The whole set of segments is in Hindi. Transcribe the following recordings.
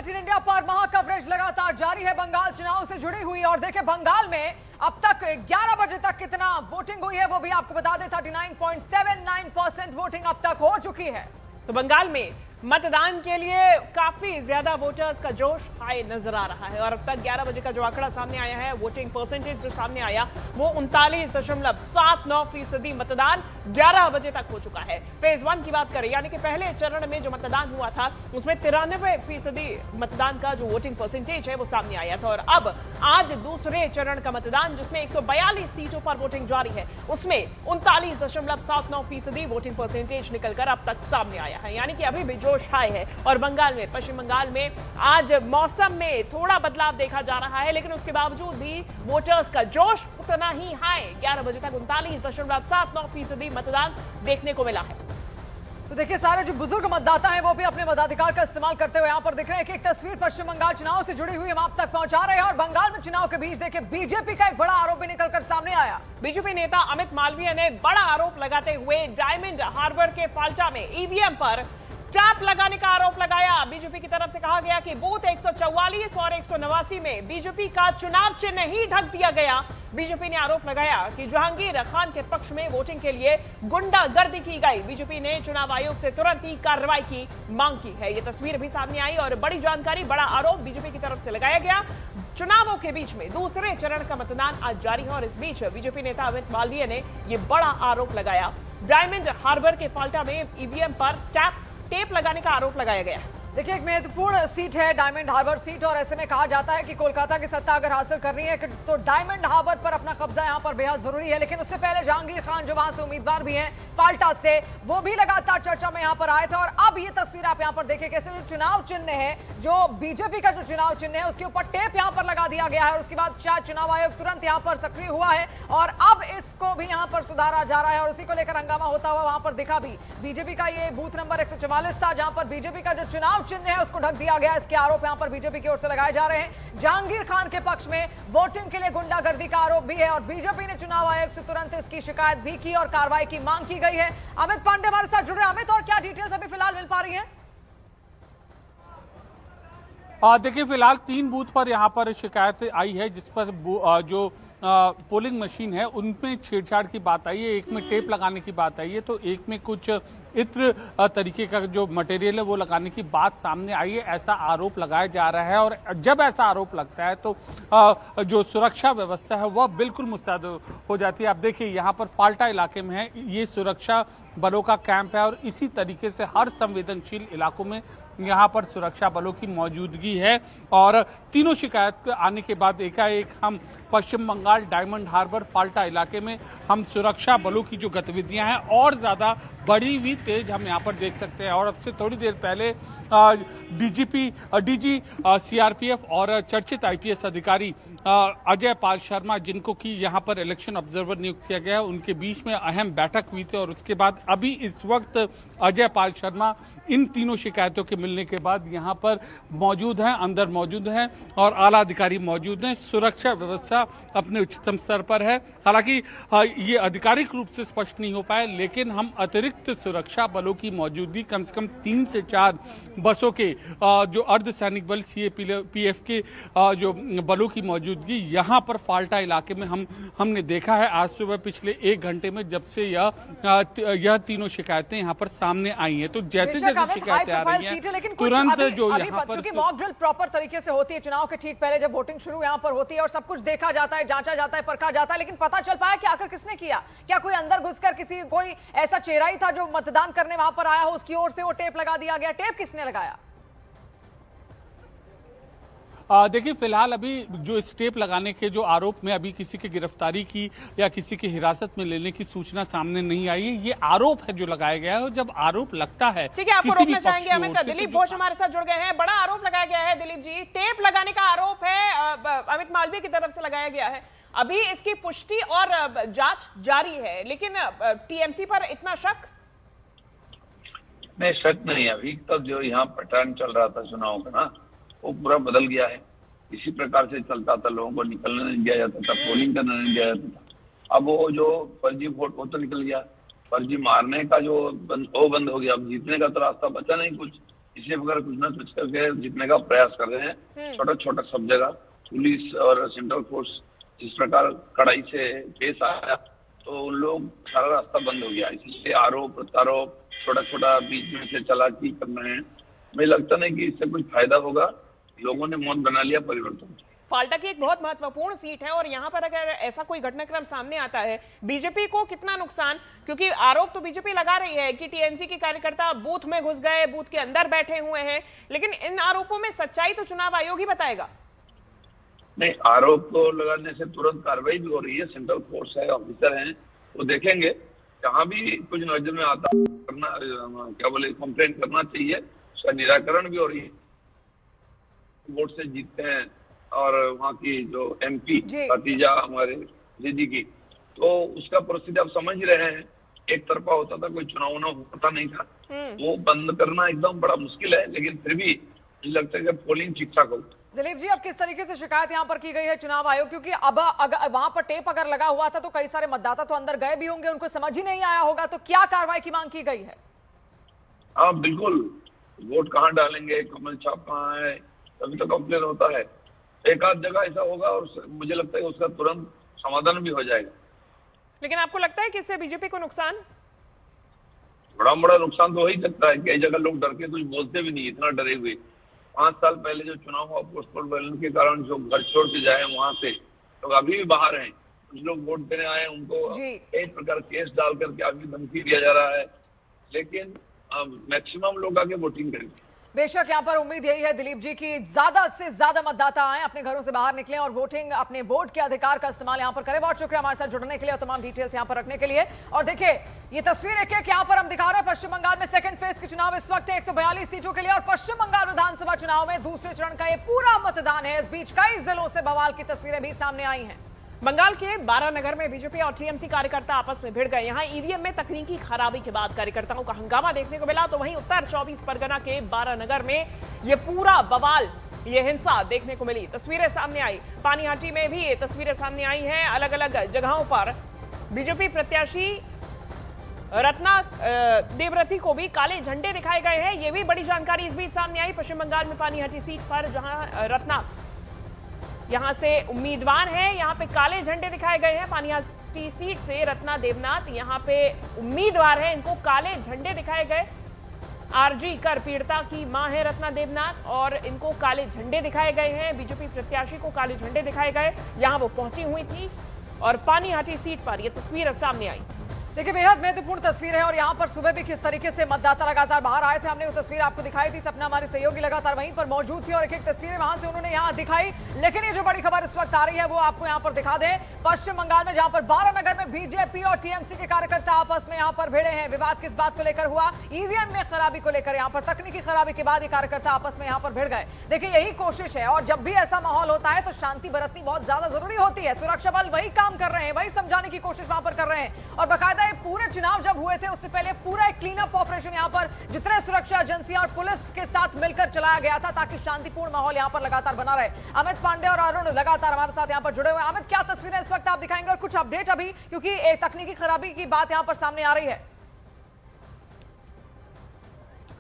18 इंडिया पर महा कवरेज लगातार जारी है बंगाल चुनाव से जुड़ी हुई। और देखिए बंगाल में अब तक 11 बजे तक कितना वोटिंग हुई है वो भी आपको बता दें। 39.79% वोटिंग अब तक हो चुकी है। तो बंगाल में मतदान के लिए काफी ज्यादा वोटर्स का जोश हाई नजर आ रहा है और अब तक 11 बजे का जो आंकड़ा सामने आया है, वोटिंग परसेंटेज जो सामने आया वो 39.79% मतदान 11 बजे तक हो चुका है। फेज 1 की बात करें यानी कि पहले चरण में जो मतदान हुआ था उसमें 93% मतदान का जो वोटिंग परसेंटेज है वो सामने आया था। और अब आज दूसरे चरण का मतदान जिसमें 142 सीटों पर वोटिंग जारी है उसमें 39.79% वोटिंग परसेंटेज निकलकर अब तक सामने आया है, यानी कि अभी भी जोश हाई है। और बंगाल में, पश्चिम बंगाल में आज मौसम में थोड़ा बदलाव देखा जा रहा है लेकिन उसके बावजूद भी वोटर्स का जोश उतना ही हाई 11 बजे तक 39.79% मतदान देखने को मिला है। तो देखिए सारे जो बुजुर्ग मतदाता हैं वो भी अपने मताधिकार का इस्तेमाल करते हुए यहाँ पर दिख रहे हैं। एक तस्वीर पश्चिम बंगाल चुनाव से जुड़ी हुई हम आप तक पहुंचा रहे हैं। और बंगाल में चुनाव के बीच देखिए बीजेपी का एक बड़ा आरोप भी निकलकर सामने आया। बीजेपी नेता अमित मालवीय ने बड़ा आरोप लगाते हुए डायमंड हार्बर के फाल्टा में ईवीएम पर टैप लगाने का आरोप लगाया। बीजेपी की तरफ से कहा गया कि बूथ 144 और 189 में बीजेपी का चुनाव चिन्ह ही ढक दिया गया। बीजेपी ने आरोप लगाया कि जहांगीर खान के पक्ष में वोटिंग के लिए गुंडागर्दी की गई। बीजेपी ने चुनाव आयोग से तुरंत ही कार्रवाई की मांग की है। ये तस्वीर भी सामने आई और बड़ी जानकारी, बड़ा आरोप बीजेपी की तरफ से लगाया गया। चुनावों के बीच में दूसरे चरण का मतदान आज जारी है और इस बीच बीजेपी नेता अमित मालवीय ने यह बड़ा आरोप लगाया। डायमंड हार्बर के फाल्टा में ईवीएम पर टेप लगाने का आरोप लगाया गया है। देखिए एक महत्वपूर्ण सीट है डायमंड हार्बर सीट और ऐसे में कहा जाता है कि कोलकाता की सत्ता अगर हासिल करनी है तो डायमंड हार्बर पर अपना कब्जा यहां पर बेहद जरूरी है। लेकिन उससे पहले जहांगीर खान जो वहां से उम्मीदवार भी हैं फाल्टा से, वो भी लगातार चर्चा में यहां पर आए थे। और अब ये तस्वीर आप यहां पर देखिए कैसे जो चुनाव चिन्ह है, जो बीजेपी का जो चुनाव चिन्ह है उसके ऊपर टेप यहां पर लगा दिया गया है। और उसके बाद शायद चुनाव आयोग तुरंत यहां पर सक्रिय हुआ है और अब इसको भी यहां पर सुधारा जा रहा है और उसी को लेकर हंगामा होता हुआ वहां पर दिखा भी। बीजेपी का ये बूथ नंबर 144 था जहां पर बीजेपी का जो चुनाव चिन्ह है उसको ढक दिया गया। इसके आरोप यहां पर बीजेपी की ओर से लगाए जा रहे हैं। जहांगीर खान के पक्ष में वोटिंग के लिए गुंडागर्दी का आरोप भी है और बीजेपी ने चुनाव आयोग से तुरंत इसकी शिकायत भी की और कार्रवाई की मांग की गई है। अमित पांडे हमारे साथ जुड़ रहे हैं। अमित, और क्या डिटेल्स अभी फिलहाल मिल पा रही है? देखिए फिलहाल 3 बूथ पर यहाँ पर शिकायत आई है जिस पर जो पोलिंग मशीन है उनमें छेड़छाड़ की बात आई है। एक में टेप लगाने की बात आई है तो एक में कुछ इत्र तरीके का जो मटेरियल है वो लगाने की बात सामने आई है, ऐसा आरोप लगाया जा रहा है। और जब ऐसा आरोप लगता है तो जो सुरक्षा व्यवस्था है वह बिल्कुल मुस्तैद हो जाती है। आप देखिए यहाँ पर फाल्टा इलाके में है, ये सुरक्षा बलों का कैंप है और इसी तरीके से हर संवेदनशील इलाकों में यहाँ पर सुरक्षा बलों की मौजूदगी है। और तीनों शिकायत आने के बाद एकाएक हम पश्चिम बंगाल डायमंड हार्बर फाल्टा इलाके में हम सुरक्षा बलों की जो गतिविधियां हैं और ज़्यादा बड़ी हुई तेज हम यहाँ पर देख सकते हैं। और अब से थोड़ी देर पहले डीजी सीआरपीएफ और चर्चित आईपीएस अधिकारी अजय पाल शर्मा, जिनको कि यहाँ पर इलेक्शन ऑब्जर्वर नियुक्त किया गया है, उनके बीच में अहम बैठक हुई थी। और उसके बाद अभी इस वक्त अजय पाल शर्मा इन तीनों शिकायतों के मिलने के बाद यहाँ पर मौजूद हैं, अंदर मौजूद हैं और आला अधिकारी मौजूद हैं। सुरक्षा व्यवस्था अपने उच्चतम स्तर पर है। हालांकि ये आधिकारिक रूप से स्पष्ट नहीं हो पाया लेकिन हम अतिरिक्त सुरक्षा बलों की मौजूदगी कम से कम 3 से 4 बसों के जो अर्धसैनिक बल सीएपीएफ के जो बलों की मौजूदगी यहाँ पर फाल्टा इलाके में हमने देखा है आज सुबह पिछले 1 घंटे में जब से यह तीनों शिकायतें यहाँ पर सामने आई हैं। तो जैसे जैसे शिकायतें आ रही हैं लेकिन तुरंत जो यहाँ पर क्योंकि मॉक ड्रिल प्रॉपर तरीके से होती है चुनाव के ठीक पहले जब वोटिंग शुरू यहाँ पर होती है और सब कुछ देखा जाता है, जांचा जाता है, परखा जाता है, लेकिन पता चल पाया कि आखिर किसने किया? क्या कोई अंदर घुसकर कोई ऐसा चेहरा ही था जो मतदान करने वहां पर आया हो, उसकी ओर से वो टेप लगा दिया गया? टेप किसने लगाया? देखिए फिलहाल अभी जो इस टेप लगाने के जो आरोप में अभी किसी की गिरफ्तारी की या किसी की हिरासत में लेने की सूचना सामने नहीं आई है। ये आरोप है जो लगाया गया है और जब आरोप लगता है ठीक है, आपको रोकना चाहेंगे अमित। दिलीप घोष हमारे साथ जुड़ गए हैं। बड़ा आरोप लगाया गया है दिलीप जी, टेप लगाने का आरोप है अमित मालवीय की तरफ से लगाया गया है। अभी इसकी पुष्टि और जांच जारी है लेकिन टीएमसी पर इतना शक? नहीं, शक नहीं। अभी तक जो यहाँ पैटर्न चल रहा था चुनाव का ना, वो पूरा बदल गया है। इसी प्रकार से चलता था, लोगों को निकलने नहीं दिया जाता था, पोलिंग करने नहीं दिया जाता था। अब वो जो फर्जी वोट वो तो निकल गया, फर्जी मारने का जो वो बंद हो गया। अब जीतने का तो रास्ता बचा नहीं कुछ। इसी प्रकार कुछ ना कुछ करके जीतने का प्रयास कर रहे हैं। छोटा छोटा सब जगह पुलिस और सेंट्रल फोर्स जिस प्रकार कड़ाई से पेश आया तो उन लोग सारा रास्ता बंद हो गया। इसलिए आरोप प्रत्यारोप छोटा छोटा बीच में से चालाकी कर रहे हैं। मुझे लगता नहीं कि इससे कुछ फायदा होगा। लोगों ने मौत बना लिया परिवर्तन। फाल्टा की एक बहुत महत्वपूर्ण सीट है और यहाँ पर अगर ऐसा कोई घटनाक्रम सामने आता है, बीजेपी को कितना नुकसान? क्योंकि आरोप तो बीजेपी लगा रही है कि टीएमसी के कार्यकर्ता बूथ में घुस गए, बूथ के अंदर बैठे हुए हैं, लेकिन इन आरोपों में सच्चाई तो चुनाव आयोग ही बताएगा। नहीं, आरोप को लगाने से तुरंत कार्रवाई भी हो रही है। सेंट्रल फोर्स है, ऑफिसर हैं, वो देखेंगे। जहाँ भी कुछ नजर में आता करना क्या बोले कंप्लेंट करना चाहिए, उसका निराकरण भी हो रही है। वोट से जीतते हैं और वहाँ की जो एमपी भतीजा हमारे दीदी की, तो उसका परिस्थिति आप समझ ही रहे हैं। एक तरफा होता था, कोई चुनाव होता नहीं था। वो बंद करना एकदम बड़ा मुश्किल है, लेकिन फिर भी मुझे लगता है कि पोलिंग ठीक ठाक होगी। दिलीप जी, अब किस तरीके से शिकायत यहाँ पर की गई है चुनाव आयोग? क्योंकि अब अगर वहां पर टेप अगर लगा हुआ था तो कई सारे मतदाता तो अंदर गए भी होंगे, उनको समझ ही नहीं आया होगा, तो क्या कार्रवाई की मांग की गई है? हाँ बिल्कुल, वोट कहाँ डालेंगे, कमल छाप कहाँ है, तभी तो कंप्लेन होता है। एक आध जगह ऐसा होगा और मुझे लगता है उसका तुरंत समाधान भी हो जाएगा। लेकिन आपको लगता है कि इससे बीजेपी को नुकसान? बड़ा बड़ा नुकसान तो हो ही सकता है। कई जगह लोग डर के कुछ बोलते भी नहीं, इतना डरे हुए। 5 साल पहले जो चुनाव हुआ पोस्टल बैलेट के कारण जो घर छोड़ के जाए वहां से लोग अभी भी बाहर हैं। कुछ लोग वोट देने आए, उनको एक प्रकार केस डाल करके अभी धमकी दिया जा रहा है, लेकिन मैक्सिमम लोग आगे वोटिंग करेंगे। बेशक यहाँ पर उम्मीद यही है दिलीप जी की ज्यादा से ज्यादा मतदाता आए, अपने घरों से बाहर निकलें और वोटिंग, अपने वोट के अधिकार का इस्तेमाल यहाँ पर करें। बहुत शुक्रिया हमारे साथ जुड़ने के लिए और तमाम डिटेल्स यहाँ पर रखने के लिए। और देखिए ये तस्वीर एक यहाँ पर हम दिखा रहे हैं पश्चिम बंगाल में सेकंड फेज के चुनाव इस वक्त 142 सीटों के लिए और पश्चिम बंगाल विधानसभा चुनाव में दूसरे चरण का ये पूरा मतदान है। इस बीच कई जिलों से बवाल की तस्वीरें भी सामने आई हैं। बंगाल के 12 नगर में बीजेपी और टीएमसी कार्यकर्ता आपस में भिड़ गए। यहां ईवीएम में तकनीकी खराबी के बाद कार्यकर्ताओं का हंगामा देखने को मिला, तो वहीं उत्तर 24 परगना के 12 नगर में ये पूरा बवाल, ये हिंसा देखने को मिली। तस्वीरें सामने आई, पानीहाटी में भी ये तस्वीरें सामने आई हैं। अलग अलग जगहों पर बीजेपी प्रत्याशी रत्ना देवरथी को भी काले झंडे दिखाए गए हैं। ये भी बड़ी जानकारी इस बीच सामने आई पश्चिम बंगाल में पानीहाटी सीट पर, जहां रत्ना यहां से उम्मीदवार है। यहां पे काले झंडे दिखाए गए हैं। पानीहाटी सीट से रत्ना देवनाथ यहां पे उम्मीदवार है, इनको काले झंडे दिखाए गए। आरजी कर पीड़िता की मां है रत्ना देवनाथ और इनको काले झंडे दिखाए गए हैं। बीजेपी प्रत्याशी को काले झंडे दिखाए गए, यहां वो पहुंची हुई थी और पानीहाटी सीट पर यह तस्वीर सामने आई। देखिए बेहद महत्वपूर्ण तस्वीर है और यहाँ पर सुबह भी किस तरीके से मतदाता लगातार बाहर आए थे, हमने वो तस्वीर आपको दिखाई थी। सपना हमारे सहयोगी लगातार वहीं पर मौजूद थी और एक एक तस्वीरें वहां से उन्होंने यहाँ दिखाई। लेकिन ये जो बड़ी खबर इस वक्त आ रही है वो आपको यहाँ पर दिखा दें। पश्चिम बंगाल में जहाँ पर 12 नगर में बीजेपी और टीएमसी के कार्यकर्ता आपस में यहाँ पर भिड़े हैं। विवाद किस बात को लेकर हुआ? ईवीएम में खराबी को लेकर। यहाँ पर तकनीकी खराबी के बाद ये कार्यकर्ता आपस में यहाँ पर भिड़ गए। देखिए यही कोशिश है और जब भी ऐसा माहौल होता है तो शांति बरतनी बहुत ज्यादा जरूरी होती है। सुरक्षा बल वही काम कर रहे हैं, वही समझाने की कोशिश वहां पर कर रहे हैं और बाकायदा ये पूरे चुनाव जब हुए थे उससे पहले पूरा एक क्लीन अप ऑपरेशन यहाँ पर जितने सुरक्षा एजेंसियां और पुलिस के साथ मिलकर चलाया गया था ताकि शांतिपूर्ण माहौल यहाँ पर लगातार बना रहे। अमित पांडे और अरुण लगातार हमारे साथ यहाँ पर जुड़े हुए हैं। अमित, क्या तस्वीरें इस वक्त आप दिखाएंगे और कुछ अपडेट अभी, क्योंकि एक तकनीकी खराबी की बात यहाँ पर सामने आ रही है?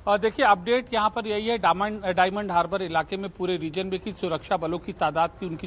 देखिए अपडेट यहाँ पर यही है, डायमंड हार्बर इलाके में पूरे रीजन में की सुरक्षा बलों की तादाद की उनकी